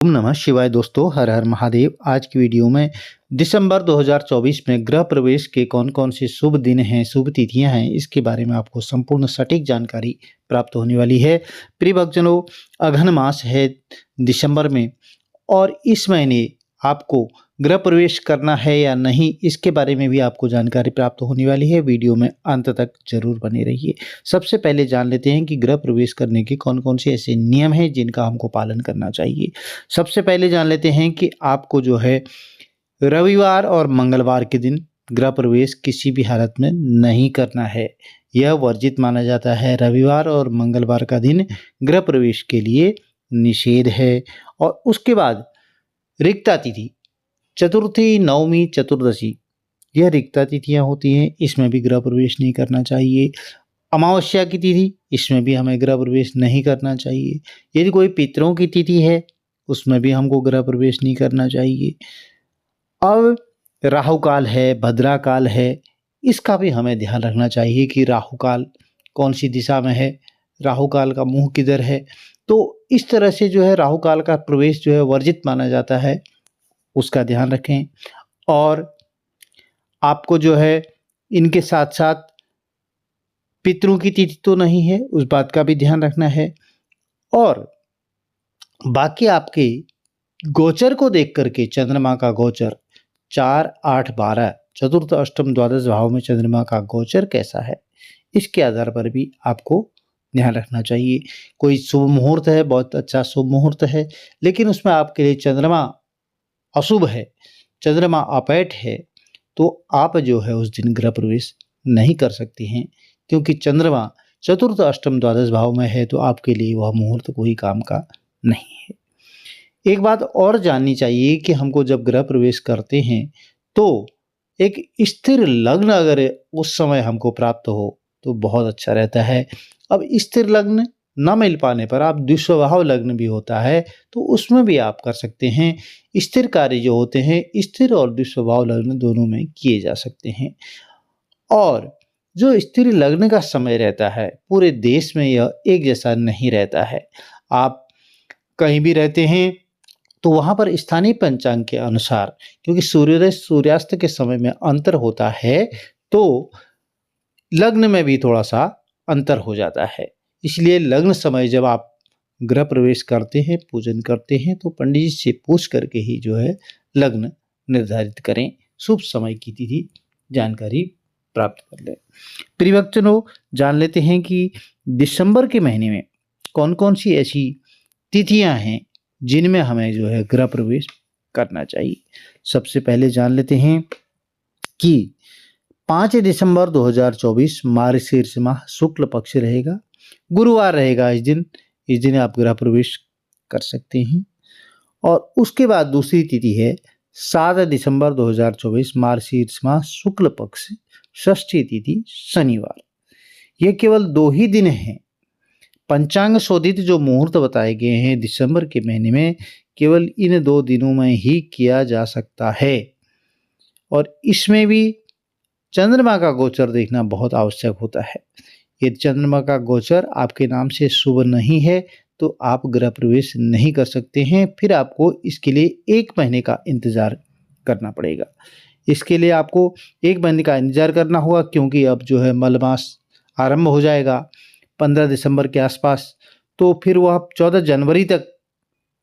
ओम नमः शिवाय दोस्तों, हर हर महादेव। आज की वीडियो में दिसंबर 2024 में गृह प्रवेश के कौन कौन से शुभ दिन हैं, शुभ तिथियां हैं, इसके बारे में आपको संपूर्ण सटीक जानकारी प्राप्त होने वाली है। प्रिय भक्तजनों, अघन मास है दिसंबर में और इस महीने आपको गृह प्रवेश करना है या नहीं, इसके बारे में भी आपको जानकारी प्राप्त होने वाली है। वीडियो में अंत तक जरूर बने रहिए। सबसे पहले जान लेते हैं कि गृह प्रवेश करने के कौन कौन से ऐसे नियम हैं जिनका हमको पालन करना चाहिए। सबसे पहले जान लेते हैं कि आपको जो है रविवार और मंगलवार के दिन गृह प्रवेश किसी भी हालत में नहीं करना है। यह वर्जित माना जाता है। रविवार और मंगलवार का दिन गृह प्रवेश के लिए निषेध है। और उसके बाद रिक्ता तिथि, चतुर्थी, नवमी, चतुर्दशी, यह रिक्ता तिथियां होती हैं, इसमें भी गृह प्रवेश नहीं करना चाहिए। अमावस्या की तिथि, इसमें भी हमें गृह प्रवेश नहीं करना चाहिए। यदि कोई पितरों की तिथि है, उसमें भी हमको गृह प्रवेश नहीं करना चाहिए। अब राहु काल है, भद्रा काल है, इसका भी हमें ध्यान रखना चाहिए कि राहु काल कौन सी दिशा में है, राहु काल का मुंह किधर है। तो इस तरह से जो है राहु काल का प्रवेश जो है वर्जित माना जाता है, उसका ध्यान रखें। और आपको जो है इनके साथ साथ पितरों की तिथि तो नहीं है, उस बात का भी ध्यान रखना है। और बाकी आपके गोचर को देख करके, चंद्रमा का गोचर 4, 8, 12, चतुर्थ, अष्टम, द्वादश भाव में चंद्रमा का गोचर कैसा है, इसके आधार पर भी आपको ध्यान रखना चाहिए। कोई शुभ मुहूर्त है, बहुत अच्छा शुभ मुहूर्त है, लेकिन उसमें आपके लिए चंद्रमा अशुभ है, चंद्रमा अपैठ है, तो आप जो है उस दिन गृह प्रवेश नहीं कर सकते हैं, क्योंकि चंद्रमा चतुर्थ, अष्टम, द्वादश भाव में है, तो आपके लिए वह मुहूर्त कोई काम का नहीं है। एक बात और जाननी चाहिए कि हमको जब गृह प्रवेश करते हैं तो एक स्थिर लग्न अगर उस समय हमको प्राप्त हो तो बहुत अच्छा रहता है। अब स्थिर लग्न न मिल पाने पर आप द्विस्वभाव लग्न भी होता है, तो उसमें भी आप कर सकते हैं। स्थिर कार्य जो होते हैं, स्थिर और द्विस्वभाव लग्न दोनों में किए जा सकते हैं। और जो स्थिर लग्न का समय रहता है, पूरे देश में यह एक जैसा नहीं रहता है। आप कहीं भी रहते हैं तो वहाँ पर स्थानीय पंचांग के अनुसार, क्योंकि सूर्योदय सूर्यास्त के समय में अंतर होता है, तो लग्न में भी थोड़ा सा अंतर हो जाता है। इसलिए लग्न समय जब आप गृह प्रवेश करते हैं, पूजन करते हैं, तो पंडित जी से पूछ करके ही जो है लग्न निर्धारित करें। शुभ समय की तिथि जानकारी प्राप्त कर लें। प्रिय भक्तजनों, जान लेते हैं कि दिसंबर के महीने में कौन कौन सी ऐसी तिथियां हैं जिनमें हमें जो है गृह प्रवेश करना चाहिए। सबसे पहले जान लेते हैं कि 5 दिसंबर 2024 मार्गशीर्ष माह शुक्ल पक्ष रहेगा, गुरुवार रहेगा। इस दिन आप गृह प्रवेश कर सकते हैं। और उसके बाद दूसरी तिथि है 7 दिसंबर 2024 मार्गशीर्ष माह शुक्ल पक्ष, षष्ठी तिथि, शनिवार। ये केवल 2 ही दिन हैं। पंचांग शोधित जो मुहूर्त बताए गए हैं दिसंबर के महीने में, केवल इन 2 दिनों में ही किया जा सकता है। और इसमें भी चंद्रमा का गोचर देखना बहुत आवश्यक होता है। यदि चंद्रमा का गोचर आपके नाम से शुभ नहीं है तो आप गृह प्रवेश नहीं कर सकते हैं। फिर आपको इसके लिए 1 महीने का इंतजार करना पड़ेगा। इसके लिए आपको 1 महीने का इंतजार करना होगा, क्योंकि अब जो है मल मास आरंभ हो जाएगा 15 दिसंबर के आसपास। तो फिर वह 14 जनवरी तक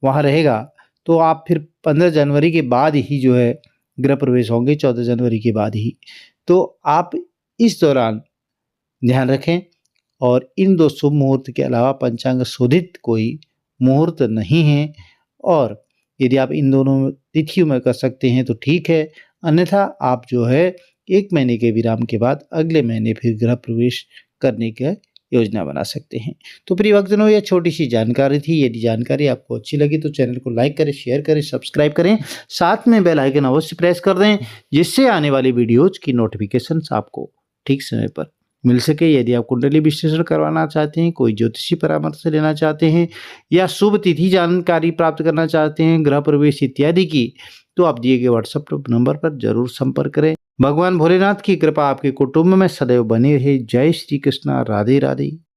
वहाँ रहेगा। तो आप फिर 15 जनवरी के बाद ही जो है गृह प्रवेश होंगे, 14 जनवरी के बाद ही। तो आप इस दौरान ध्यान रखें। और इन 2 शुभ मुहूर्त के अलावा पंचांग शोधित कोई मुहूर्त नहीं है। और यदि आप इन दोनों तिथियों में कर सकते हैं तो ठीक है, अन्यथा आप जो है 1 महीने के विराम के बाद अगले महीने फिर गृह प्रवेश करने का योजना बना सकते हैं। तो प्रिय भक्तजनों, यह छोटी सी जानकारी थी। यदि जानकारी आपको अच्छी लगी तो चैनल को लाइक करें, शेयर करें, सब्सक्राइब करें, साथ में बेल आइकन अवश्य प्रेस कर दें, जिससे आने वाली वीडियोज की नोटिफिकेशंस आपको ठीक समय पर मिल सके। यदि आप कुंडली विश्लेषण करवाना चाहते हैं, कोई ज्योतिषी परामर्श लेना चाहते हैं, या शुभ तिथि जानकारी प्राप्त करना चाहते हैं, गृह प्रवेश इत्यादि की, तो आप दिए गए व्हाट्सएप नंबर पर जरूर संपर्क करें। भगवान भोलेनाथ की कृपा आपके कुटुंब में सदैव बनी रहे। जय श्री कृष्णा। राधे राधे।